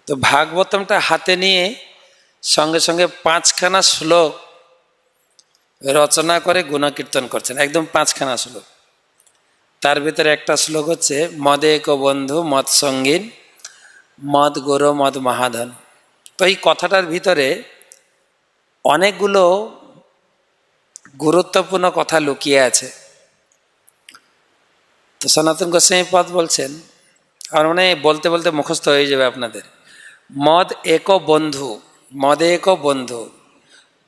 তো ভাগবতমটা হাতে নিয়ে সঙ্গে সঙ্গে 5খানা শ্লোক রচনা করে গুণকীর্তন করছেন, একদম 5খানা শ্লোক। তার ভিতরে একটা শ্লোক হচ্ছে মদে এক বন্ধু মদ সঙ্গীন মদ গুরু মদ মহাধন। তো এই কথাটার ভিতরে অনেকগুলো গুরুত্বপূর্ণ কথা লুকিয়ে আছে। তো সনাতন গোস্বামী পদ বলছেন, আমার মানে বলতে বলতে মুখস্থ হয়ে যাবে আপনাদের। মদ এক বন্ধু, মদে এক বন্ধু,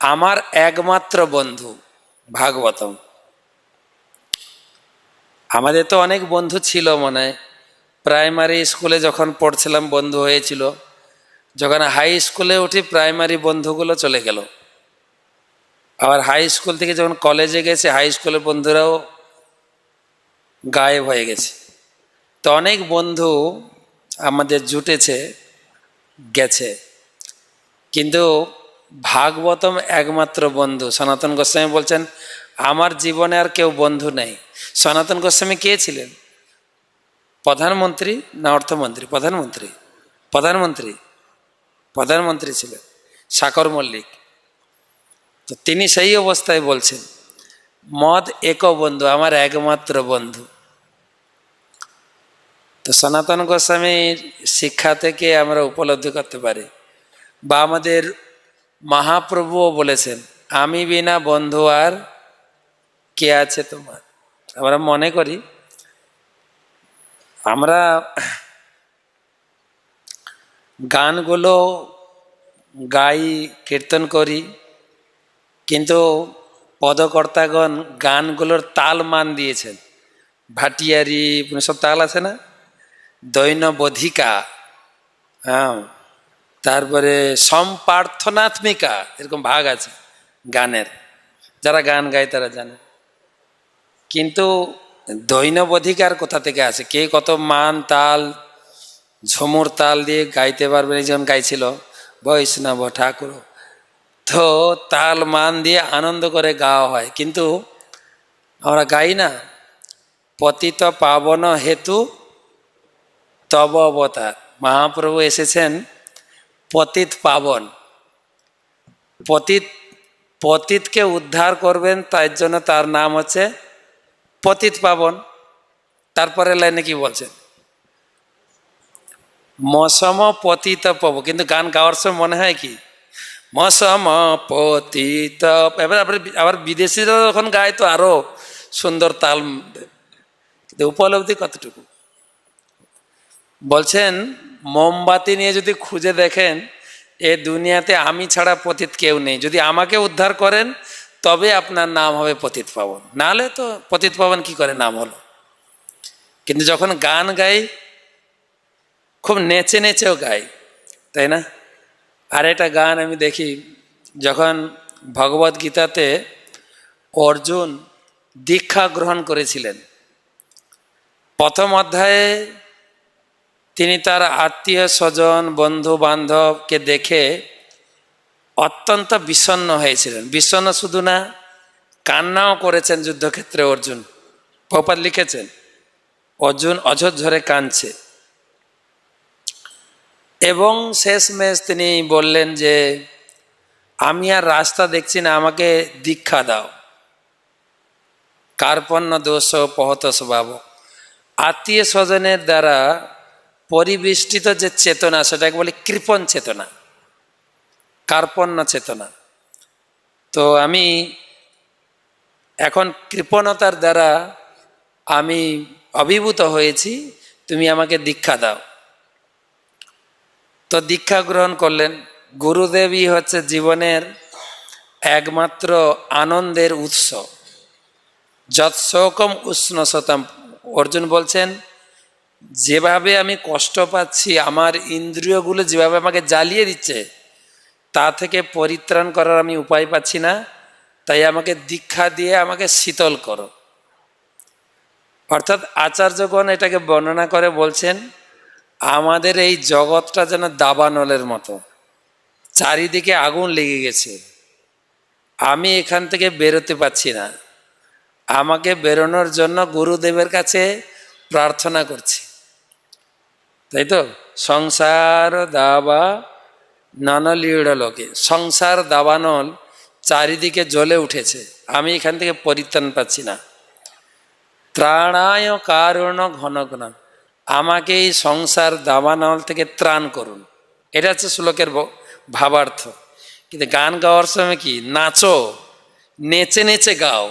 আমার একমাত্র বন্ধু ভাগবতম। আমাদের তো অনেক বন্ধু ছিল, মনে হয় প্রাইমারি স্কুলে যখন পড়ছিলাম বন্ধু হয়েছিল, যখন হাই স্কুলে উঠি প্রাইমারি বন্ধুগুলো চলে গেল, আবার হাই স্কুল থেকে যখন কলেজে গেছে হাই স্কুলের বন্ধুরাও গায়েব হয়ে গেছে। তো অনেক বন্ধু আমাদের জুটেছে, গেছে, কিন্তু ভাগবতম একমাত্র বন্ধু। সনাতন গোস্বামী বলছেন আমার জীবনে আর কেউ বন্ধু নেই। সনাতন গোস্বামী কে ছিলেন? প্রধানমন্ত্রী না অর্থমন্ত্রী? প্রধানমন্ত্রী, প্রধানমন্ত্রী, প্রধানমন্ত্রী ছিলেন সাকর মল্লিক। তো তিনি সেই অবস্থায় বলছেন মদ এক বন্ধু, আমার একমাত্র বন্ধু। তো সনাতন গোস্বামীর শিক্ষা থেকে আমরা উপলব্ধি করতে পারি, বা আমাদের মহাপ্রভুও বলেছেন আমি বিনা বন্ধু আর কে আছে তোমার। আমরা মনে করি আমরা গানগুলো গাই, কীর্তন করি, কিন্তু পদকর্তাগণ গানগুলোর তাল মান দিয়েছেন। ভাটিয়ারি সব তাল আছে না, দৈনবধিকা, হ্যাঁ, তারপরে সম্প্রার্থনাত্মিকা, এরকম ভাগ আছে গানের। যারা গান গায় তারা জানে। কিন্তু দৈনবধিকার কোথা থেকে আসে? কে কত মান তাল ঝুমুর তাল দিয়ে গাইতে পারবেন? এই যেমন গাইছিল বৈষ্ণব ঠাকুর, তো তাল মান দিয়ে আনন্দ করে গাওয়া হয়, কিন্তু আমরা গাই না পতিত পাবন হেতু তব অবতার। মহাপ্রভু এসেছেন পতিত পাবন, পতিত পতিতকে উদ্ধার করবেন, তার জন্য তার নাম হচ্ছে পতিত পাবন। তারপরে লাইনে কি বলছেন? মসম পতিত পাব, কিন্তু গান গাওয়ার সময় মনে হয় কি মসম পতিত। এবার আবার বিদেশিরা যখন গায় তো আরো সুন্দর তাল, উপলব্ধি কতটুকু। বলছেন মোমবাতি নিয়ে যদি খুঁজে দেখেন এ দুনিয়াতে আমি ছাড়া পতিত কেউ নেই, যদি আমাকে উদ্ধার করেন তবে আপনার নাম হবে পতিত পাবন, নাহলে তো পতিত পাবন কি করে নাম হলো। কিন্তু যখন গান গাই খুব নেচে নেচেও গাই, তাই না? আর একটা গান আমি দেখি, যখন ভগবদ গীতাতে অর্জুন দীক্ষা গ্রহণ করেছিলেন, প্রথম অধ্যায়ে তিনি তার আত্মীয় স্বজন বন্ধু বান্ধবকে দেখে অত্যন্ত বিষণ্ণ হয়েছিলেন। বিষণ্ণ শুধু না, কান্নাও করেছেন যুদ্ধক্ষেত্রে অর্জুন। প্রপাত লিখেছেন অর্জুন অঝরঝরে কাঁদছে, এবং শেষমেশ তিনি বললেন যে আমি আর রাস্তা দেখছি না, আমাকে দীক্ষা দাও। কার্পণ্য দোষ পহত স্বভাব, আত্মীয় স্বজনের দ্বারা পরিবেষ্টিত যে চেতনা সেটাকে বলে কৃপণ চেতনা, কার্পণ্য চেতনা। তো আমি এখন কৃপণতার দ্বারা আমি অভিভূত হয়েছি, তুমি আমাকে দীক্ষা দাও। তো দীক্ষা গ্রহণ করলেন। গুরুদেবই হচ্ছে জীবনের একমাত্র আনন্দের উৎস। যৎশোকম উষ্ণসতম, অর্জুন বলছেন যেভাবে আমি কষ্ট পাচ্ছি, আমার ইন্দ্রিয়গুলো যেভাবে আমাকে জ্বালিয়ে দিচ্ছে, তা থেকে পরিত্রাণ করার আমি উপায় পাচ্ছি না, তাই আমাকে দীক্ষা দিয়ে আমাকে শীতল করো। অর্থাৎ আচার্যগণ এটাকে বর্ণনা করে বলছেন আমাদের এই জগৎটা যেন দাবানলের মতো, চারিদিকে আগুন লেগে গেছে, আমি এখান থেকে বেরোতে পারছি না, আমাকে বেরোনোর জন্য গুরুদেবের কাছে প্রার্থনা করছি। তাই তো? সংসার দাবা ননলীড় লোকে, সংসার দাবানল চারিদিকে জ্বলে উঠেছে, আমি এখান থেকে পরিত্রাণ পাচ্ছি না। ত্রাণায় কারণ ঘন ঘন, আমাকে এই সংসার দাবানল থেকে ত্রাণ করুন। এটা হচ্ছে শ্লোকের ভাবার্থ। কিন্তু গান গাওয়ার সময় কি নাচো, নেচে নেচে গাও,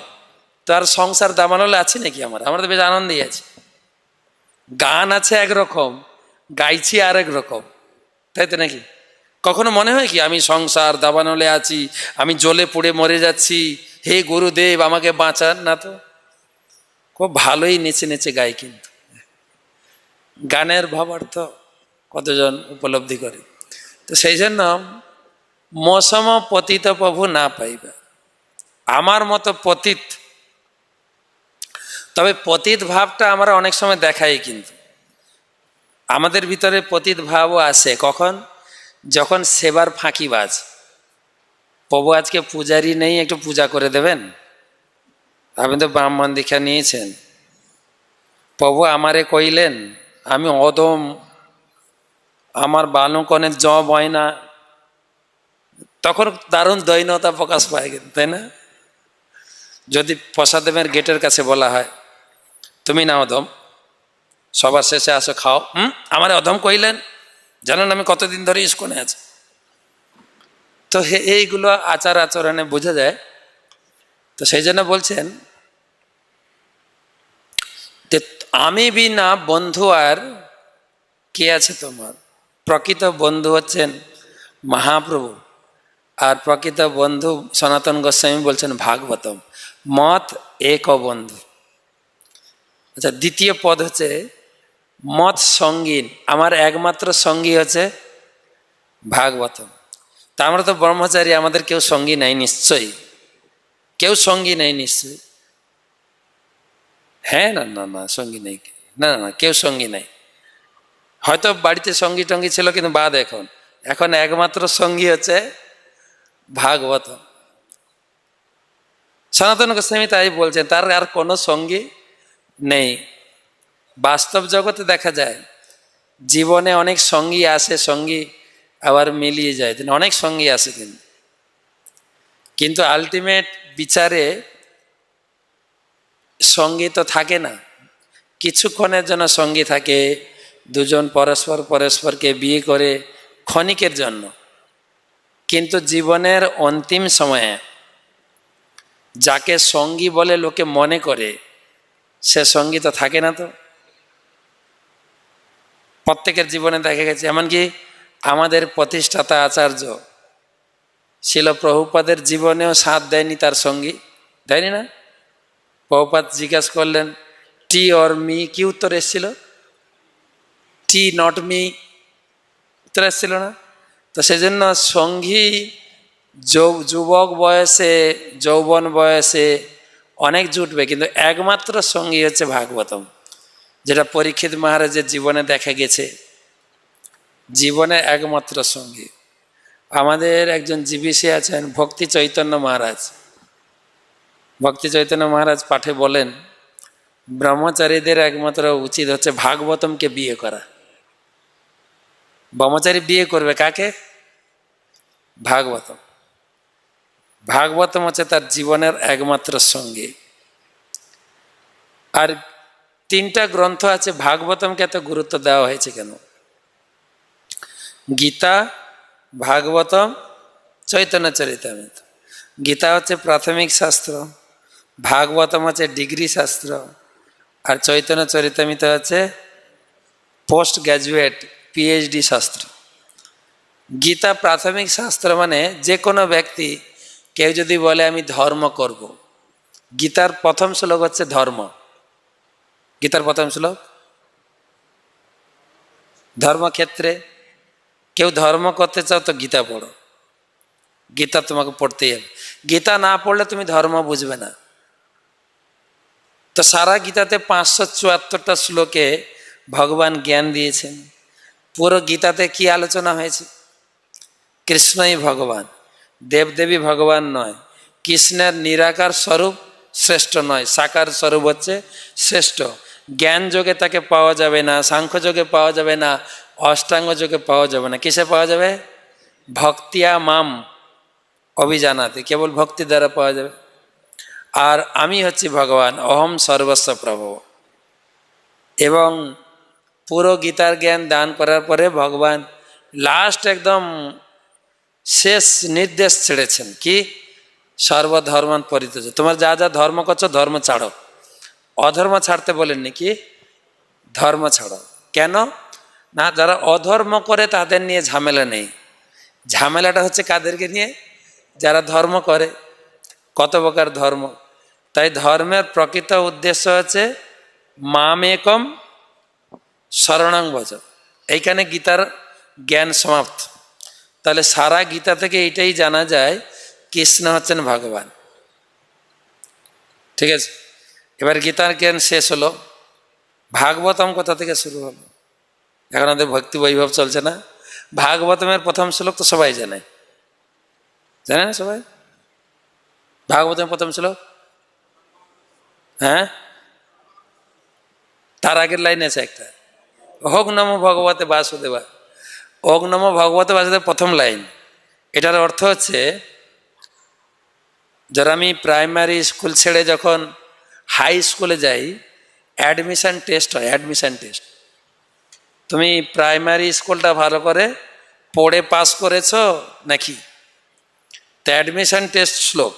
তো আর সংসার দাবানল আছে নাকি? আমরা তো বেশ আনন্দেই আছি। গান আছে একরকম, গাইছি আর এক রকম, তাই তো নাকি? কখনো মনে হয় কি আমি সংসার দাবানলে আছি, আমি জ্বলে পুড়ে মরে যাচ্ছি, হে গুরুদেব আমাকে বাঁচান? না তো, খুব ভালোই নেচে নেচে গাই। কিন্তু গানের ভাবার্থ কতজন উপলব্ধি করে? তো সেই জন্য মৌসম পতিত প্রভু না পাইবা, আমার মতো পতিত। তবে পতিত ভাবটা আমরা অনেক সময় দেখাই, কিন্তু আমাদের ভিতরে পতিত ভাবও আসে কখন? যখন সেবার ফাঁকিবাজ। প্রভু আজকে পূজারি নেই, একটু পূজা করে দেবেন? আপনি তো ব্রাহ্মণ দীক্ষা নিয়েছেন। প্রভু আমারে কইলেন আমি অদম, আমার বালকনের জ বয় না, তখন দারুণ দৈন্যতা প্রকাশ পায়, কিন্তু তাই না? যদি প্রসাদেবের গেটের কাছে বলা হয় তুমি না অদম, সবার শেষে আসো খাও, আমার অদম কইলেন, জানেন আমি কতদিন ধরে ইস্কনে আছি। তো এইগুলো আচার আচরণে বোঝা যায়। তো সেই জন্য বলছেন যে আমি বিনা বন্ধু আর কে আছে তোমার? প্রকৃত বন্ধু হচ্ছেন মহাপ্রভু, আর প্রকৃত বন্ধু সনাতন গোস্বামী বলছেন ভাগবতম, মত এক বন্ধু। আচ্ছা, দ্বিতীয় পদ হচ্ছে মত সঙ্গী, আমার একমাত্র সঙ্গী হচ্ছে ভাগবতম। তা আমরা তো ব্রহ্মচারী, আমাদের কেউ সঙ্গী নাই নিশ্চয়ই, কেউ সঙ্গী নেই নিশ্চয়ই। হ্যাঁ, না না না, সঙ্গী নেই, না না না, কেউ সঙ্গী নাই। হয়তো বাড়িতে সঙ্গী টঙ্গী ছিল, কিন্তু বাদ। এখন একমাত্র সঙ্গী হচ্ছে ভাগবতম। সনাতন গোস্বামী তাই বলছেন, তার আর কোনো সঙ্গী নেই। বাস্তব জগতে দেখা যায় জীবনে অনেক সঙ্গী আসে, সঙ্গী আবার মিলিয়ে যায়, অনেক সঙ্গী আসে, কিন্তু আলটিমেট বিচারে সঙ্গী তো থাকে না। কিছুক্ষণের জন্য সঙ্গী থাকে, দুজন পরস্পরকে বিয়ে করে ক্ষণিকের জন্য, কিন্তু জীবনের অন্তিম সময়ে যাকে সঙ্গী বলে লোকে মনে করে, সে সঙ্গী তো থাকে না। তো প্রত্যেকের জীবনে দেখা গেছে, এমনকি আমাদের প্রতিষ্ঠাতা আচার্য শিল প্রভুপাদের জীবনেও সাথ দেয়নি তার সঙ্গী, দেয়নি না? প্রভুপাদ জিজ্ঞাসা করলেন টি অর মি, কি উত্তর এসেছিল? টি নট মি উত্তর এসেছিল না? তো সেজন্য সঙ্গী যুবক বয়সে, যৌবন বয়সে অনেক জুটবে, কিন্তু একমাত্র সঙ্গী হচ্ছে ভাগবতম, যেটা পরীক্ষিত মহারাজের জীবনে দেখা গেছে। জীবনে একমাত্র সঙ্গী। আমাদের একজন জীবিষী আছেন ভক্তি চৈতন্য মহারাজ। ভক্তি চৈতন্য মহারাজ পাঠে বলেন ব্রহ্মচারীদের একমাত্র উচিত হচ্ছে ভাগবতমকে বিয়ে করা। ব্রহ্মচারী বিয়ে করবে কাকে? ভাগবতম। ভাগবতম হচ্ছে তার জীবনের একমাত্র সঙ্গী। আর 3টা গ্রন্থ আছে, ভাগবতমকে এত গুরুত্ব দেওয়া হয়েছে কেন? গীতা, ভাগবতম, চৈতন্য চরিতামৃত। গীতা হচ্ছে প্রাথমিক শাস্ত্র, ভাগবতম হচ্ছে ডিগ্রি শাস্ত্র, আর চৈতন্য চরিতামৃত হচ্ছে পোস্ট গ্র্যাজুয়েট পিএইচডি শাস্ত্র। গীতা প্রাথমিক শাস্ত্র, মানে যে কোনো ব্যক্তি, কেউ যদি বলে আমি ধর্ম করব, গীতার প্রথম শ্লোক হচ্ছে ধর্ম। গীতার প্রথম শ্লোক ধর্মক্ষেত্রে। কেউ ধর্ম করতে চাও তো গীতা পড়ো, গীতা তোমাকে পড়তেই হবে। গীতা না পড়লে তুমি ধর্ম বুঝবে না। তো সারা গীতাতে 574টা শ্লোকে ভগবান জ্ঞান দিয়েছেন। পুরো গীতাতে কি আলোচনা হয়েছে? কৃষ্ণই ভগবান, দেবদেবী ভগবান নয়। কৃষ্ণের নিরাকার স্বরূপ শ্রেষ্ঠ নয়, সাকার স্বরূপ হচ্ছে শ্রেষ্ঠ। জ্ঞান যোগে তাকে পাওয়া যাবে না, সাংখ্য যোগে পাওয়া যাবে না, অষ্টাঙ্গ যোগে পাওয়া যাবে না। কিসে পাওয়া যাবে? ভক্তিয়া মাম অভিজানাতে, কেবল ভক্তি দ্বারা পাওয়া যাবে। আর আমি হচ্ছি ভগবান, অহম সর্বস্ব প্রভু। এবং পুরো গীতার জ্ঞান দান করার পরে ভগবান লাস্ট একদম শেষ নির্দেশ ছেড়েছেন কি? সর্বধর্মান পরিত্যাজ, তোমার যা যা ধর্ম করছো ধর্ম ছাড়ো। অধর্ম ছাড়তে বলেননি, কি? ধর্ম ছাড়ো। কেন না? যারা অধর্ম করে তাদের নিয়ে ঝামেলা নেই, ঝামেলাটা হচ্ছে কাদেরকে নিয়ে? যারা ধর্ম করে। কত প্রকার ধর্ম। তাই ধর্মের প্রকৃত উদ্দেশ্য হচ্ছে মামেকম শরণং ভজ। এইখানে গীতার জ্ঞান সমাপ্ত। তাহলে সারা গীতা থেকে এইটাই জানা যায় কৃষ্ণ হচ্ছেন ভগবান। ঠিক আছে, এবার গীতার জ্ঞান শেষ হলো। ভাগবতম কোথা থেকে শুরু হলো? এখন আমাদের ভক্তি বৈভব চলছে না? ভাগবতমের প্রথম শ্লোক তো সবাই জানে, জানে না সবাই? ভাগবতমের প্রথম শ্লোক, হ্যাঁ, তার আগের লাইন আছে একটা, হোক নমো ভগবতে বাসুদেবা। ওগ নমো ভগবতে বাসুদেব প্রথম লাইন। এটার অর্থ হচ্ছে, যারা আমি প্রাইমারি স্কুল ছেড়ে যখন হাই স্কুলে যাই, অ্যাডমিশন টেস্ট হয়, অ্যাডমিশন টেস্ট। তুমি প্রাইমারি স্কুলটা ভালো করে পড়ে পাস করেছো নাকি? তো অ্যাডমিশন টেস্ট শ্লোক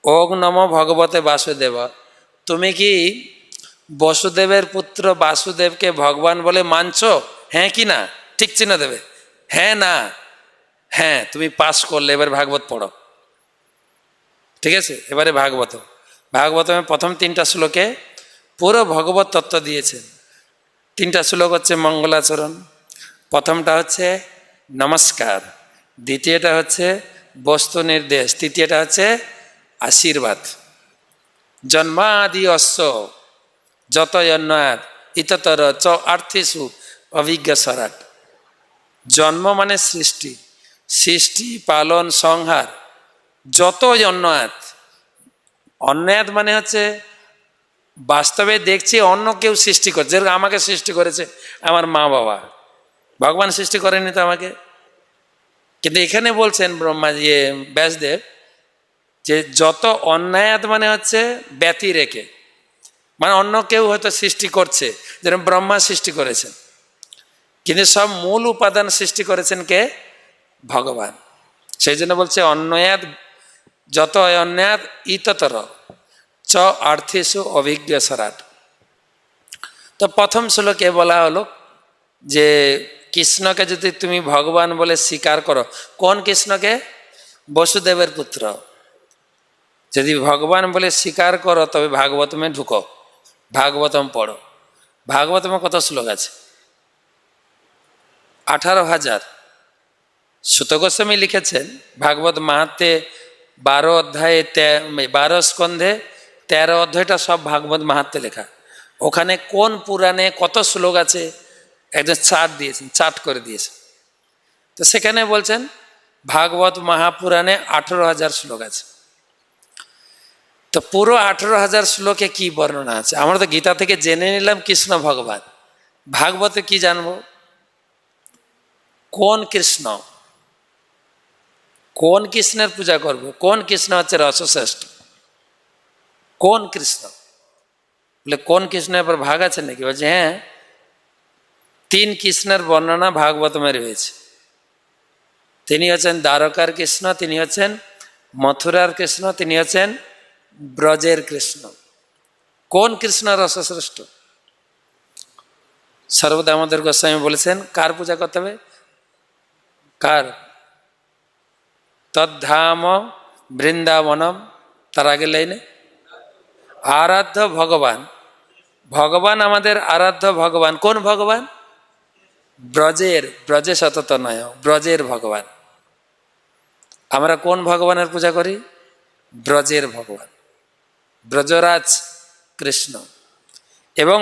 ওগ নমো ভগবতে বাসুদেবা। তুমি কি বসুদেবের পুত্র বাসুদেবকে ভগবান বলে মানছো? হ্যাঁ কি না? ঠিক চিহ্ন দেবে, হ্যাঁ না হ্যাঁ। তুমি পাস করলে, এবার ভাগবত পড়ো। ঠিক আছে, এবারে ভাগবতমের প্রথম 3টা শ্লোকে পুরো ভগবত তত্ত্ব দিয়েছেন। 3টা শ্লোক হচ্ছে মঙ্গলাচরণ, প্রথমটা হচ্ছে নমস্কার, দ্বিতীয়টা হচ্ছে বস্তু নির্দেশ, তৃতীয়টা হচ্ছে আশীর্বাদ। জন্মাদি অশ্ব যত অন্যাদ ইততর চ আর্থিসু অভিজ্ঞ সরাট। জন্ম মানে সৃষ্টি, সৃষ্টি পালন সংহার, যত অন্যাদ। অন্যাদ মানে হচ্ছে বাস্তবে দেখছি অন্য কেউ সৃষ্টি করছে, যেরকম আমাকে সৃষ্টি করেছে আমার মা বাবা, ভগবান সৃষ্টি করেনি তো আমাকে। কিন্তু এখানে বলছেন ব্যাসদেব যে যত অন্যায়াত মানে হচ্ছে ব্যতি রেখে, মানে অন্য কেউ হয়তো সৃষ্টি করছে, যেরকম ব্রহ্মা সৃষ্টি করেছেন, কিন্তু সব মূল উপাদান সৃষ্টি করেছেন কে? ভগবান। সেই জন্য বলছে অন্যায়াত যত অন্যায়াত ইততর চ আর্থিসু অভিজ্ঞ সরাট। তো প্রথম শ্লোকে বলা হলো যে কৃষ্ণকে যদি তুমি ভগবান বলে স্বীকার করো, কোন কৃষ্ণকে? বসুদেবের পুত্র। যদি ভগবান বলে স্বীকার করো তবে ভাগবতমে ঢুকো, ভাগবতম পড়ো। ভাগবতমে কত শ্লোক আছে? 18,000। সুত গোস্বামী লিখেছেন ভাগবত মাহাত্মে 12 অধ্যায়ে 12 স্কন্ধে 13 অধ্যায়টা সব ভাগবত মাহাত্মে লেখা। ওখানে কোন পুরাণে কত শ্লোক আছে একজন চার্ট দিয়েছেন, চার্ট করে দিয়েছেন। তো সেখানে বলছেন ভাগবত মহাপুরাণে 18,000 শ্লোক আছে। তো পুরো 18,000 শ্লোকে কি বর্ণনা আছে? আমরা তো গীতা থেকে জেনে নিলাম কৃষ্ণ ভগবান, ভাগবতে কি জানবো? কোন কৃষ্ণ, কোন কৃষ্ণের পূজা করব? কোন কৃষ্ণ হচ্ছে রসশ্রেষ্ঠ? কোন কৃষ্ণ? বলে কোন কৃষ্ণের পর ভাগ আছে নাকি? বলছে হ্যাঁ, 3 কৃষ্ণের বর্ণনা ভাগবতমে রয়েছে। তিনি হচ্ছেন দ্বারকার কৃষ্ণ, তিনি হচ্ছেন মথুরার কৃষ্ণ, তিনি হচ্ছেন ব্রজের কৃষ্ণ। কোন কৃষ্ণ রসশ্রেষ্ঠ? সর্বদামোদর গোস্বামী বলেছেন কার পূজা করতে হবে? কার? তদ্ধাম বৃন্দাবনম, তার আগে লাইনে আরাধ্য ভগবান। ভগবান আমাদের আরাধ্য ভগবান। কোন ভগবান? ব্রজে সতত নয়, ব্রজের ভগবান। আমরা কোন ভগবানের পূজা করি? ব্রজের ভগবান, ব্রজরাজ কৃষ্ণ। এবং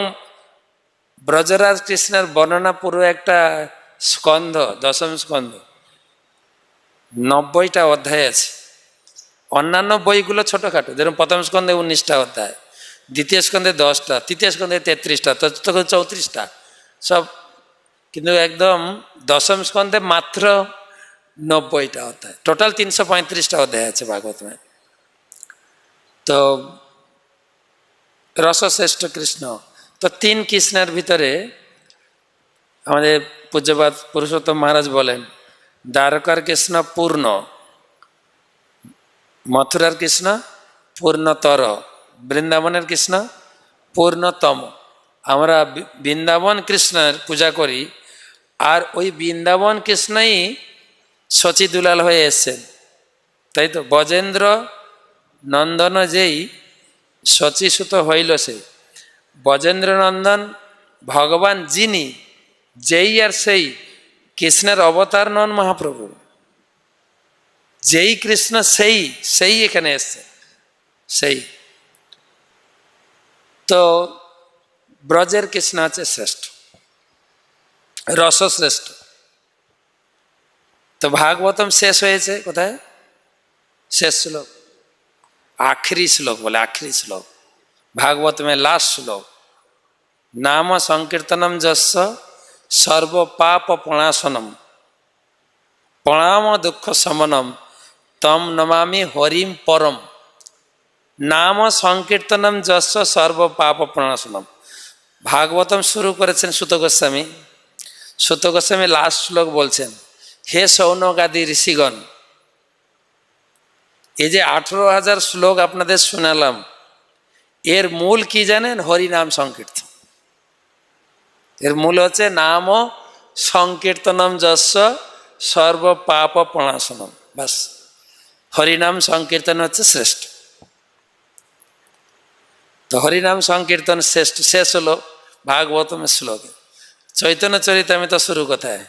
ব্রজরাজ কৃষ্ণের বর্ণনা পুরো একটা স্কন্ধ, 10ম স্কন্ধ, 90টা অধ্যায় আছে। অন্যান্য বইগুলো ছোটোখাটো, যেরকম প্রথম স্কন্ধে 19টা অধ্যায়, দ্বিতীয় স্কন্ধে 10টা, তৃতীয় স্কন্ধে 33টা, তখন 34টা সব। কিন্তু একদম দশম স্কন্ধে মাত্র 90টা অধ্যায়, টোটাল 335টা অধ্যায় আছে ভাগবতমে। তো রসশ্রেষ্ঠ কৃষ্ণ, তো 3 কৃষ্ণের ভিতরে আমাদের পূজ্যপাদ পুরুষোত্তম মহারাজ বলেন দ্বারকার কৃষ্ণ পূর্ণ, মথুরার কৃষ্ণ পূর্ণতর, বৃন্দাবনের কৃষ্ণ পূর্ণতম। আমরা বৃন্দাবন কৃষ্ণের পূজা করি, আর ওই বৃন্দাবন কৃষ্ণই শচী দুলাল হয়ে এসছেন, তাই তো। ব্রজেন্দ্র নন্দন যেই শচীসুত হইল সে, ব্রজেন্দ্র নন্দন ভগবান যিনি, যেই আর সেই কৃষ্ণের অবতার নন মহাপ্রভু, যেই কৃষ্ণ সেই সেই এখানে এসছে, সেই। তো ব্রজের কৃষ্ণ আছে শ্রেষ্ঠ, রসশ্রেষ্ঠ। তো ভাগবতম শেষ হয়েছে কোথায়? শেষ শ্লোক, আখরি শ্লোক বলে, আখরি শ্লোক ভাগবতমে লাস্ট শ্লোক। নাম সংকীর্তনম যস্য সর্ব পাপ প্রণাশনম প্রণাম দুঃখ শমনম তম নমামি হরিম পরম। নাম সংকীর্তনম যস্য সর্ব পাপ প্রণাশনম। ভাগবতম শুরু করেছেন সুত গোস্বামী। সুত গোস্বামী লাস্ট শ্লোক বলছেন, হে সৌনকাদি ঋষিগণ, এই যে 18,000 শ্লোক আপনাদের শোনালাম, এর মূল কি জানেন? হরিনাম সংকীর্তন। এর মূল হচ্ছে নাম সংকীর্তনম যস্য সর্ব পাপ প্রণাশনম, বাস। হরিনাম সংকীর্তন হচ্ছে শ্রেষ্ঠ। তো হরিনাম সংকীর্তন শ্রেষ্ঠ, শেষ হলো ভাগবতমের শ্লোকে। চৈতন্য চরিতামৃত শুরু কোথায়?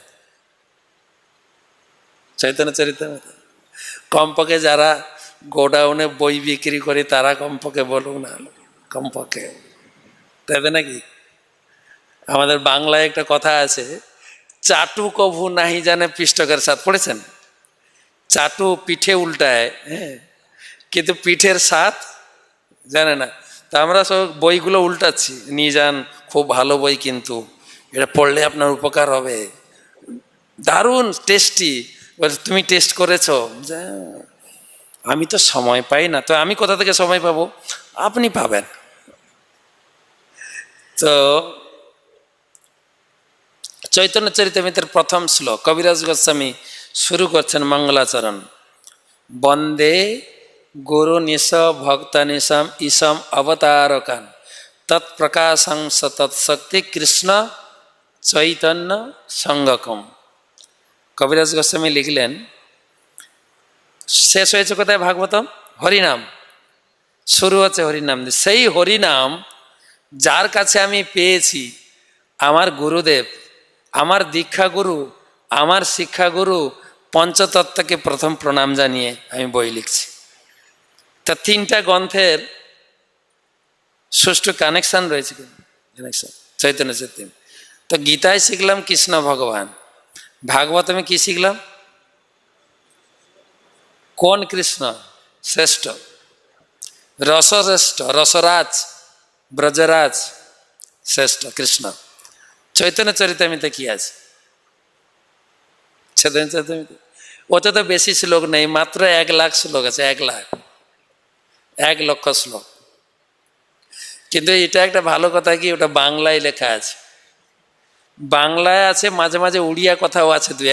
চৈতন্য চরিতামৃত কমপক্ষে যারা গোডাউনে বই বিক্রি করে তারা কমপক্ষে বলুক না, কমপক্ষে, তাই নাকি? আমাদের বাংলায় একটা কথা আছে, চাটু কভু নাহি জানে পিষ্টকের স্বাদ, পড়েছেন? চাটু পিঠে উল্টায়, হ্যাঁ, কিন্তু পিঠের স্বাদ জানে না। তা আমরা সব বইগুলো উল্টাচ্ছি, নিয়ে যান, খুব ভালো বই, কিন্তু এটা পড়লে আপনার উপকার হবে, দারুণ টেস্টি। তুমি টেস্ট করেছো? আমি তো সময় পাই না। তো আমি কোথা থেকে সময় পাবো? আপনি পাবেন। তো চৈতন্য চরিতামৃতের প্রথম শ্লোক কবিরাজ গোস্বামী শুরু করছেন মঙ্গলাচরণ, বন্দে গুরু নিশ ভক্ত নিশম ঈশম অবতারকান তৎপ্রকাশং তৎশক্তি কৃষ্ণ চৈতন্য সঙ্গকম। কবিরাজ গোস্বামী লিখলেন, শেষ হয়েছে কোথায় ভাগবতম? হরিনাম। শুরু হচ্ছে হরিনাম। সেই হরিনাম যার কাছে আমি পেয়েছি, আমার গুরুদেব, আমার দীক্ষাগুরু, আমার শিক্ষাগুরু পঞ্চতত্ত্বকে প্রথম প্রণাম জানিয়ে আমি বই লিখছি। তা 3টা গ্রন্থের সুষ্ঠু কানেকশন রয়েছে, কানেকশন চৈতন্য চৈতন্য। তো গীতায় শিখলাম কৃষ্ণ ভগবান, ভাগবতমে কি শিখলাম? কোন কৃষ্ণ শ্রেষ্ঠ? রসশ্রেষ্ঠ, রসরাজ, ব্রজরাজ শ্রেষ্ঠ কৃষ্ণ। চৈতন্য চরিতামৃতে কি আছে? চৈতন্য চরিতামৃতে ওতে তো বেশি শ্লোক নেই, মাত্র 1 লাখ শ্লোক আছে, 1 লক্ষ শ্লোক। কিন্তু এটা একটা ভালো কথা কি, ওটা বাংলায় লেখা আছে, বাংলায় আছে, মাঝে মাঝে উড়িয়া কথাও আছে, দু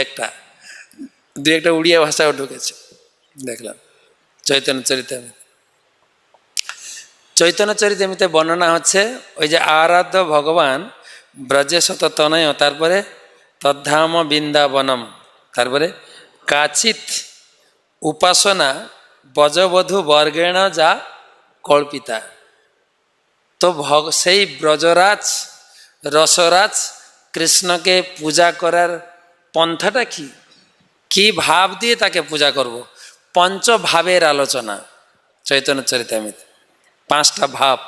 একটা উড়িয়া ভাষাও ঢুকেছে, দেখলাম চৈতন্য চরিতামৃত। চৈতন্য চরিতামৃতে বর্ণনা হচ্ছে ওই যে আরাধ্য ভগবান ব্রজে শত তনয়, তারপরে তদ্ধাম বৃন্দাবনম, তারপরে কাচিত উপাসনা ব্রজবধূ বর্গেণ যা কল্পিতা। তো সেই ব্রজরাজ রসরাজ কৃষ্ণকে পূজা করার পন্থাটা কি, কি ভাব দিয়ে তাকে পূজা করব, পঞ্চভাবের আলোচনা চৈতন্য চরিতামৃত। 5টা ভাব,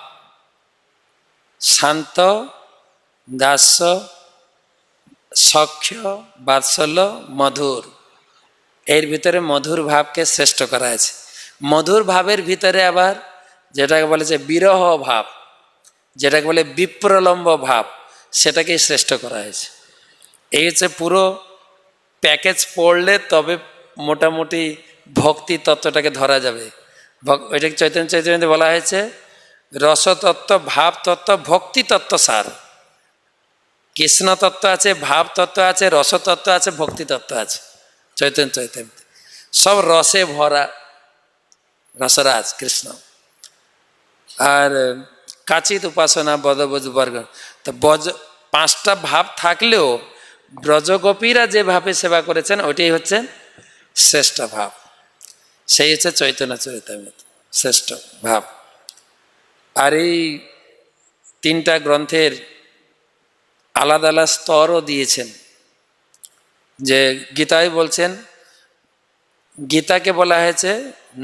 শান্ত, দাস্য, সখ্য, বাৎসল্য, মধুর। এর ভিতরে মধুর ভাবকে শ্রেষ্ঠ করা আছে। মধুর ভাবের ভিতরে আবার যেটাকে বলেছে বিরহ ভাব, যেটাকে বলে বিপ্রলম্ব ভাব, সেটাকেই শ্রেষ্ঠ করা হয়েছে। এই হচ্ছে পুরো প্যাকেজ পড়লে তবে মোটামুটি ভক্তি তত্ত্বটাকে ধরা যাবে। ওইটাকে চৈতন্য চৈতন্যতে বলা হয়েছে রসতত্ত্ব, ভাবতত্ত্ব, ভক্তিতত্ত্ব সার। কৃষ্ণ তত্ত্ব আছে, ভাব তত্ত্ব আছে, রসতত্ত্ব আছে, ভক্তি তত্ত্ব আছে চৈতন্য চৈতন্য। সব রসে ভরা, রসরাজ কৃষ্ণ। আর কাচিত উপাসনা বদবজ বর্গ, তো পাঁচটা ভাব থাকলেও ব্রজগোপীরা যে ভাবে সেবা করেছেন ওইটাই হচ্ছে শ্রেষ্ঠ ভাব। সেই হচ্ছে চৈতন্য চরিতামৃত শ্রেষ্ঠ ভাব। আর এই তিনটা গ্রন্থের আলাদা আলাদা স্তরও দিয়েছেন। যে গীতায় বলছেন, গীতাকে বলা হয়েছে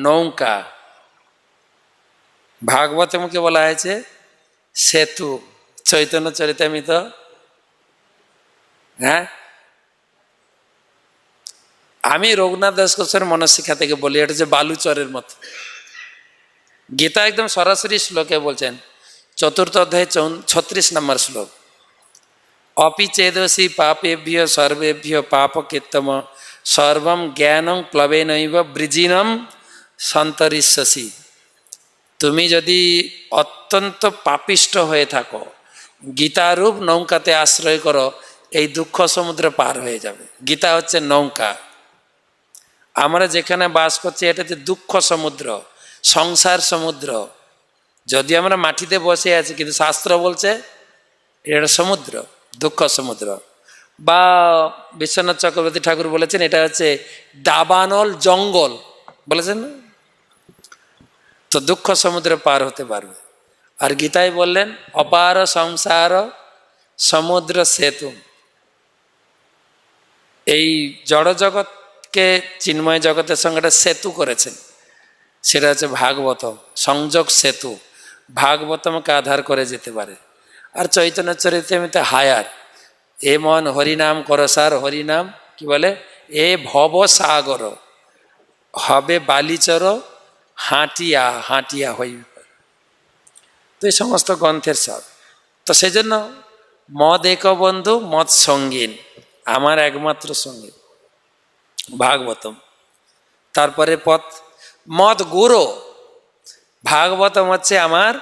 নৌকা, ভাগবতমকে বলা হয়েছে সেতু, চৈতন্য চরিতামৃত হ্যাঁ। আমি রঘুনাথ দাস গোস্বামীর মনশিক্ষা থেকে বলি, এটা হচ্ছে বালুচরের মতো। গীতা একদম সরাসরি শ্লোকে বলছেন, চতুর্থ অধ্যায় 36 নম্বর শ্লোক, অপি চেদসি পাপেভ্য সর্বেভ্য পাপ কীর্তম সর্বম জ্ঞানং প্লবেনৈব বৃজিনম সন্তরিষ্যসি। তুমি যদি অত্যন্ত পাপিষ্ট হয়ে থাকো, গীতারূপ নৌকাতে আশ্রয় করো, এই দুঃখ সমুদ্র পার হয়ে যাবে। গীতা হচ্ছে নৌকা। আমরা যেখানে বাস করছি এটা হচ্ছে দুঃখ সমুদ্র, সংসার সমুদ্র। যদি আমরা মাটিতে বসে আছি, কিন্তু শাস্ত্র বলছে এটা সমুদ্র, দুঃখ সমুদ্র। বা বিশ্বনাথ চক্রবর্তী ঠাকুর বলেছেন এটা হচ্ছে দাবানল জঙ্গল, বলেছেন না? তো দুঃখ সমুদ্র পার হতে পারবে। আর গীতায় বললেন অপার সংসার সমুদ্র সেতু। এই জড় জগৎকে চিন্ময় জগতের সঙ্গে একটা সেতু করেছেন, সেটা হচ্ছে ভাগবতম, সংযোগ সেতু। ভাগবতমকে আধার করে যেতে পারে। আর চৈতন্য চরিতামৃতে হায়ার, এ মন হরিনাম কর সার, হরিনাম কি বলে, এ ভব সাগর হবে বালিচর হাঁটিয়া হাঁটিয়া হইবে। তো এই সমস্ত গ্রন্থের সব। তো সেই জন্য মদ এক বন্ধু মদ সঙ্গীন, আমার একমাত্র সঙ্গী ভাগবতম। তারপরে পথ মদ গুরু, ভাগবতম হচ্ছে আমার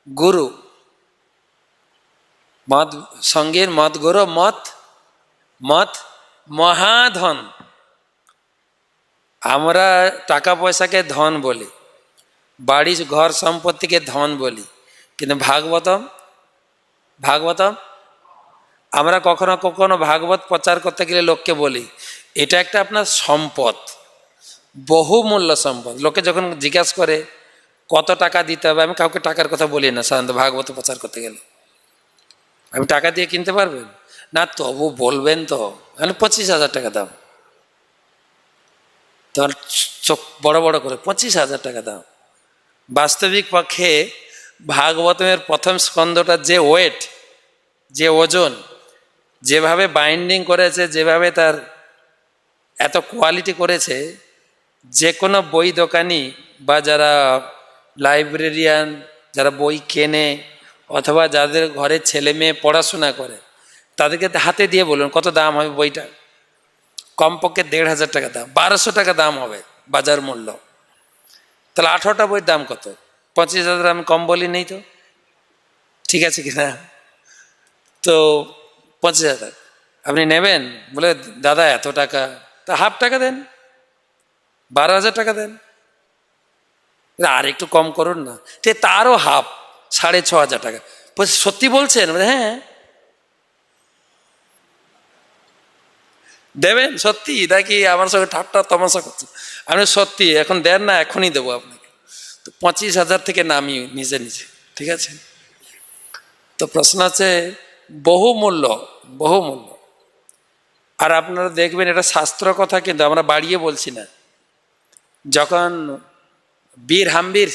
গুরু। মদ সঙ্গীর মদ গুরু, মত মত মহাধন। আমরা টাকা পয়সাকে ধন বলি, বাড়ি ঘর সম্পত্তিকে ধন বলি, কিন্তু ভাগবতম, ভাগবতম আমরা কখনো কখনো ভাগবত প্রচার করতে গেলে লোককে বলি এটা একটা আপনার সম্পদ, বহুমূল্য সম্পদ। লোকে যখন জিজ্ঞাসা করে কত টাকা দিতে হবে, আমি কাউকে টাকার কথা বলি না সাধারণত ভাগবত প্রচার করতে গেলে। আমি টাকা দিয়ে কিনতে পারবেন না, তবু বলবেন তো, মানে 25,000 টাকা দাম। তোমার চোখ বড় বড় করে 25,000 টাকা দাম। বাস্তবিক পক্ষে ভাগবতমের প্রথম স্কন্ধটা যে ওয়েট, যে ওজন, যেভাবে বাইন্ডিং করেছে, যেভাবে তার এত কোয়ালিটি করেছে, যে কোনো বই দোকানি বা যারা লাইব্রেরিয়ান, যারা বই কেনে, অথবা যাদের ঘরে ছেলে মেয়ে পড়াশোনা করে, তাদেরকে হাতে দিয়ে বলুন কত দাম হবে বইটা। কমপক্ষে 1,500 টাকা দাম, 1200 টাকা দাম হবে বাজার মূল্য। তাহলে 18টা বইয়ের দাম কত? 25,000। আমি কম বলি নেই তো, ঠিক আছে কিনা? তো 25,000 আপনি নেবেন, বলে দাদা এত টাকা, তা হাফ টাকা দেন, 12,000 টাকা দেন, আর একটু কম করুন না। তারও হাফ, 6,500 টাকা। সত্যি বলছেন? হ্যাঁ দেবেন সত্যি, নাকি আমার সঙ্গে ঠাট্টা তমাশা করছেন? আপনি সত্যি এখন দেন না, এখনই দেবো আপনাকে। তো 25,000 থেকে নামি নিজে নিজে, ঠিক আছে? তো প্রশ্ন আছে বহুমূল্য, বহুমূল্য। আর আপনারা দেখবেন এটা শাস্ত্র কথা, কিন্তু আমরা বাড়িয়ে বলছি না। যখন বীর হাম্বীর,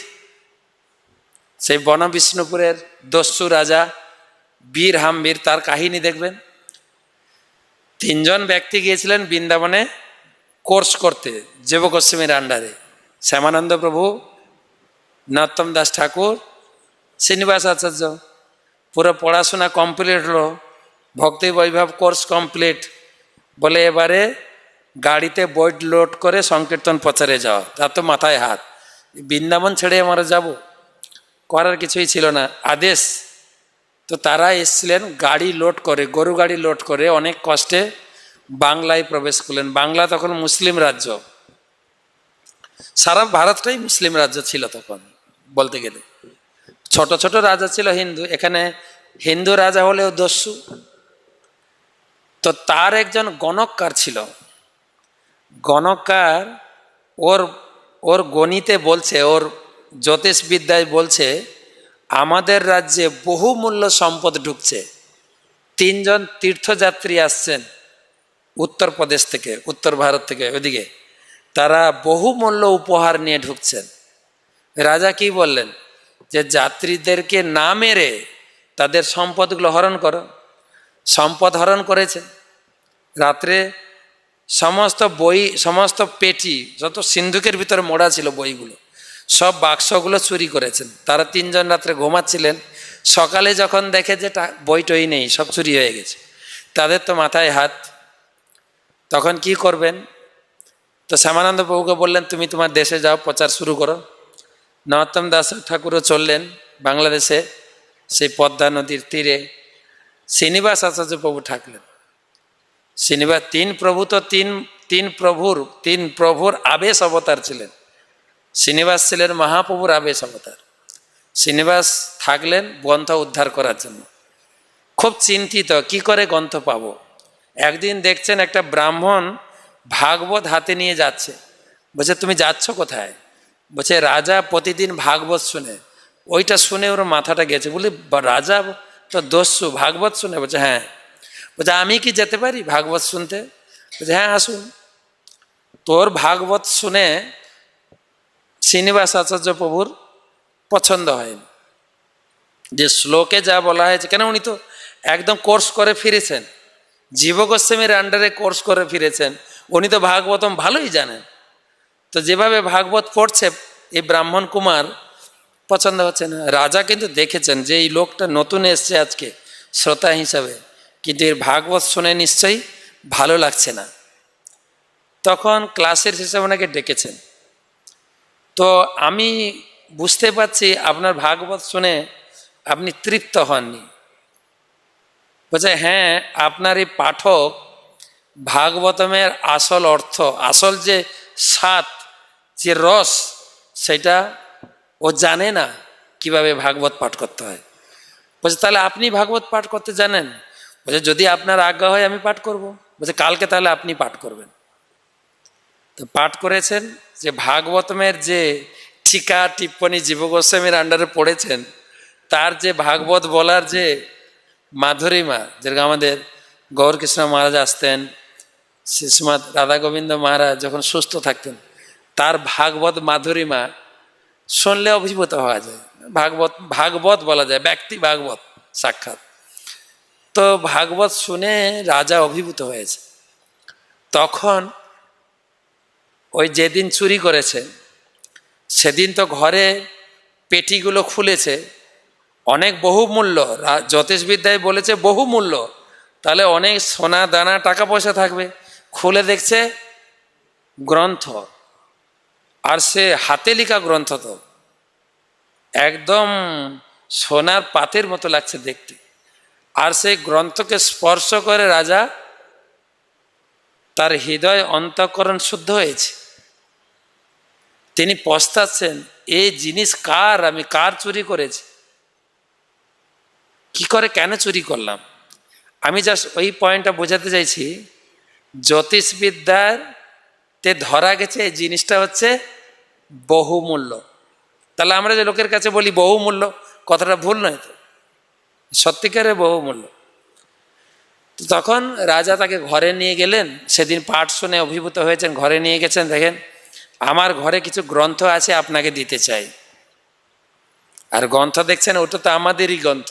সেই বন বিষ্ণুপুরের দস্যু রাজা বীর হাম্বীর, তার কাহিনী দেখবেন। 3 জন ব্যক্তি গিয়েছিলেন বৃন্দাবনে কোর্স করতে জীব গোস্বামীর আন্ডারে, শ্যামানন্দ প্রভু, নরোত্তম দাস ঠাকুর শ্রীনিবাস আচার্য পুরো পড়াশোনা কমপ্লিট হলো, ভক্তি বৈভব কোর্স কমপ্লিট, বলে এবারে গাড়িতে বই লোড করে সংকীর্তন প্রচারে যাওয়া। তার তো মাথায় হাত, বৃন্দাবন ছেড়ে আমরা যাব, করার কিছুই ছিল না, আদেশ। তো তারা এসছিলেন গাড়ি লোড করে, গরু গাড়ি লোড করে অনেক কষ্টে বাংলায় প্রবেশ করলেন। বাংলা তখন মুসলিম রাজ্য, সারা ভারতটাই মুসলিম রাজ্য ছিল তখন বলতে গেলে। ছোট ছোট রাজা ছিল হিন্দু, এখানে হিন্দু রাজা হলেও দস্যু। তো তার একজন গণককার ছিল, গণককার ওর ওর গণিতে বলছে, ওর জ্যোতিষবিদ্যায় বলছে আমাদের রাজ্যে বহুমূল্য সম্পদ ঢুকছে। 3 জন তীর্থযাত্রী আসছেন উত্তরপ্রদেশ থেকে, উত্তর ভারত থেকে ওইদিকে, তারা বহুমূল্য উপহার নিয়ে ঢুকছেন। রাজা কি বললেন যে যাত্রীদেরকে না মেরে তাদের সম্পদগুলো হরণ করো। সম্পদ হরণ করেছেন। রাত্রে সমস্ত বই, সমস্ত পেটি, যত সিন্ধুকের ভিতরে মোড়া ছিল বইগুলো, সব বাক্সগুলো চুরি করেছেন। তারা 3 জন রাত্রে ঘুমাচ্ছিলেন, সকালে যখন দেখে যে বই টই নেই, সব চুরি হয়ে গেছে, তাদের তো মাথায় হাত। তখন কি করবেন? তো শ্যামানন্দ প্রভুকে বললেন তুমি তোমার দেশে যাও, প্রচার শুরু করো। নরোত্তম দাস ঠাকুরও চললেন বাংলাদেশে, সেই পদ্মা নদীর তীরে। শ্রীনিবাস আচার্য প্রভু থাকলেন। শ্রীনিবাস তিন প্রভুর আবেশ অবতার ছিলেন। শ্রীনিবাস ছিলেন মহাপ্রভুর আবেশ অবতার। শ্রীনিবাস থাকলেন গ্রন্থ উদ্ধার করার জন্য, খুব চিন্তিত কি করে গ্রন্থ পাবো। একদিন দেখছেন একটা ব্রাহ্মণ ভাগবত হাতে নিয়ে যাচ্ছে। বলছে তুমি যাচ্ছ কোথায়? বলছে রাজা প্রতিদিন ভাগবত শুনে। ওইটা শুনে ওর মাথাটা গেছে, বলি রাজা তো দস্যু, ভাগবত শুনে? বলছে হ্যাঁ। বলছে আমি কি যেতে পারি ভাগবত শুনতে? বলছে হ্যাঁ আসুন। তোর ভাগবত শুনে শ্রীনিবাস আচার্য প্রভুর পছন্দ হয়নি, যে শ্লোকে যা বলা হয়েছে। কেন উনি তো একদম কোর্স করে ফিরেছেন, জীব গোস্বামীর আন্ডারে কোর্স করে ফিরেছেন, উনি তো ভাগবতম ভালোই জানেন। তো যেভাবে ভাগবত পড়ছে এই ব্রাহ্মণ কুমার, পছন্দ হচ্ছে না। রাজা কিন্তু দেখেছেন যে এই লোকটা নতুন এসছে আজকে শ্রোতা হিসাবে, কিন্তু এর ভাগবত শুনে নিশ্চয়ই ভালো লাগছে না। তখন ক্লাসের শেষে ওনাকে ডেকেছেন। তো আমি বুঝতে পারছি আপনার ভাগবত শুনে আপনি তৃপ্ত হননি। বলছে হ্যাঁ, আপনার এই পাঠক ভাগবতমের আসল অর্থ, আসল যে স্বাদ, যে রস, সেটা ও জানে না কিভাবে ভাগবত পাঠ করতে হয়। বলছে তাহলে আপনি ভাগবত পাঠ করতে জানেন? বলছে যদি আপনার আজ্ঞা হয় আমি পাঠ করব। বলছে কালকে তাহলে আপনি পাঠ করবেন। তো পাঠ করেছেন। যে ভাগবতমের যে টিকা টিপ্পণী জীব গোস্বামীর আন্ডারে পড়েছেন, তার যে ভাগবত বলার যে মাধুরীমা, যেরকম আমাদের গৌরকৃষ্ণ মহারাজ আসতেন, শ্রীশ্রীমৎ রাধা গোবিন্দ মহারাজ যখন সুস্থ থাকতেন, তার ভাগবত মাধুরীমা শুনলে অভিভূত হওয়া যায়। ভাগবত বলা যায়, ব্যক্তি ভাগবত সাক্ষাৎ। তো ভাগবত শুনে রাজা অভিভূত হয়েছে। তখন ওই যেদিন চুরি করেছে সেদিন তো ঘরে পেটিগুলো খুলেছে, অনেক বহুমূল্য, জ্যোতিষবিদ্যায় বলেছে বহুমূল্য, তাহলে অনেক সোনা দানা টাকা পয়সা থাকবে। খুলে দেখছে গ্রন্থ, আর সে হাতে লেখা গ্রন্থ, তো একদম সোনার পাতের মতো লাগছে দেখতে। আর সেই গ্রন্থকে স্পর্শ করে রাজা, তার হৃদয় অন্তঃকরণ শুদ্ধ হয়েছে। তিনি পস্তাচ্ছেন এই জিনিস কার, আমি কার চুরি করেছি, কি করে কেন চুরি করলাম। আমি জাস্ট ওই পয়েন্টটা বোঝাতে চাইছি, জ্যোতিষবিদ্যাতে ধরা গেছে এই জিনিসটা হচ্ছে বহুমূল্য। তাহলে আমরা যে লোকের কাছে বলি বহুমূল্য, কথাটা ভুল নয় তো, সত্যিকারে বহুমূল্য। তো তখন রাজা তাকে ঘরে নিয়ে গেলেন। সেদিন পাঠ শুনে অভিভূত হয়েছেন, ঘরে নিয়ে গেছেন। দেখেন আমার ঘরে কিছু গ্রন্থ আছে, আপনাকে দিতে চাই। আর গ্রন্থ দেখছেন, ওটা তো আমাদেরই গ্রন্থ।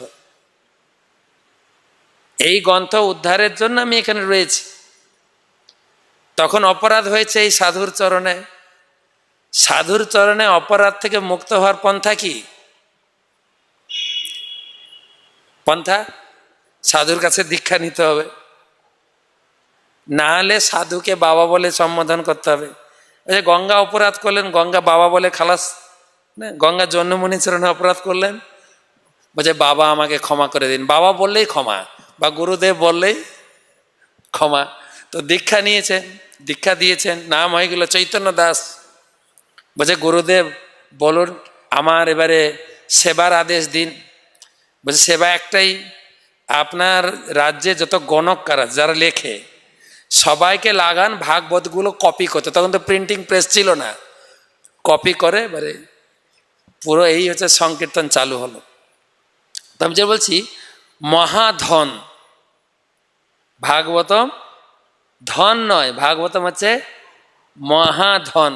এই গ্রন্থ উদ্ধারের জন্য আমি এখানে রয়েছি। তখন অপরাধ হয়েছে এই সাধুর চরণে। সাধুর চরণে অপরাধ থেকে মুক্ত হওয়ার পন্থা কি? পন্থা সাধুর কাছে দীক্ষা নিতে হবে, না হলে সাধুকে বাবা বলে সম্বোধন করতে হবে। এই যে গঙ্গা অপরাধ করলেন, গঙ্গা বাবা বলে খালাস না? গঙ্গা জন্মমণি চরণে অপরাধ করলেন, বলছে বাবা আমাকে ক্ষমা করে দিন। বাবা বললেই ক্ষমা, বা গুরুদেব বললেই ক্ষমা। তো দীক্ষা নিয়েছেন, দীক্ষা দিয়েছেন, নাম হয়ে গেল চৈতন্য দাস। বলছে গুরুদেব বলুন আমার এবারে সেবার আদেশ দিন। বলছে সেবা একটাই, আপনার রাজ্যে যত গণককার যারা লেখে সবাইকে লাগান ভাগবতগুলো কপি করতে। তখন তো প্রিন্টিং প্রেস ছিল না, কপি করে এবারে পুরো এই হচ্ছে সংকীর্তন চালু হলো। তো আমি যে বলছি মহাধন, ভাগবতম ধন নয়, ভাগবতম হচ্ছে মহাধন।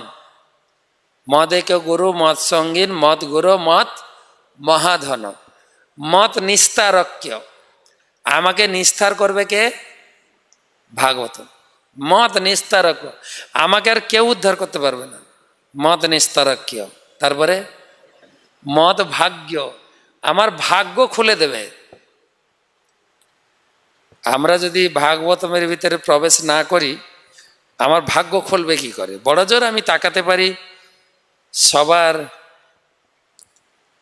মদে কেউ গুরু মত সঙ্গীন, মত গুরু মত মহাধন। মত নিস্তারক্য, আমাকে নিস্তার করবে কে? ভাগবত। মত নিস্তারক, আমাকে আর কেউ উদ্ধার করতে পারবে না। মত নিস্তারক্য। তারপরে মত ভাগ্য, আমার ভাগ্য খুলে দেবে। আমরা যদি ভাগবতমের ভিতরে প্রবেশ না করি, আমার ভাগ্য খুলবে কি করে? বড় জোর আমি তাকাতে পারি সবার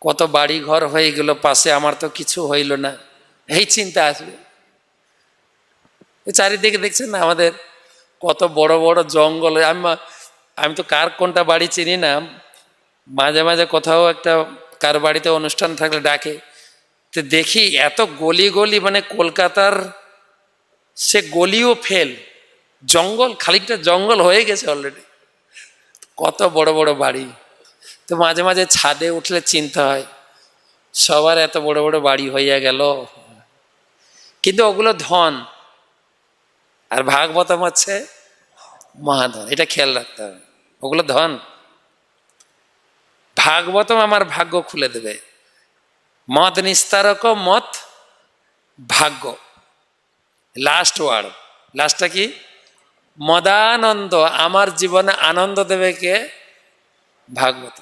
কত বাড়ি ঘর হয়ে গেল পাশে, আমার তো কিছু হইল না, এই চিন্তা আসবে। চারিদিকে দেখছেন না আমাদের কত বড় বড় জঙ্গল। আমি তো কার কোনটা বাড়ি চিনি না, মাঝে মাঝে কোথাও একটা কার বাড়িতে অনুষ্ঠান থাকলে ডাকে, তো দেখি এত গলি গলি, মানে কলকাতার সে গলিও ফেল, জঙ্গল, খানিকটা জঙ্গল হয়ে গেছে অলরেডি, কত বড় বড় বাড়ি। তো মাঝে মাঝে ছাদে উঠলে চিন্তা হয় সবার এত বড় বড় বাড়ি হইয়া গেল, কিন্তু ওগুলো ধন, আর ভাগবতম হচ্ছে মহাধন। এটা খেয়াল রাখতে হবে, ওগুলো ধন। ভাগবতম আমার ভাগ্য খুলে দেবে। মত নিস্তারক মত ভাগ্য। লাস্ট ওয়ার্ড, লাস্টটা কি? মদানন্দ, আমার জীবনে আনন্দ দেবে কে? ভাগবত।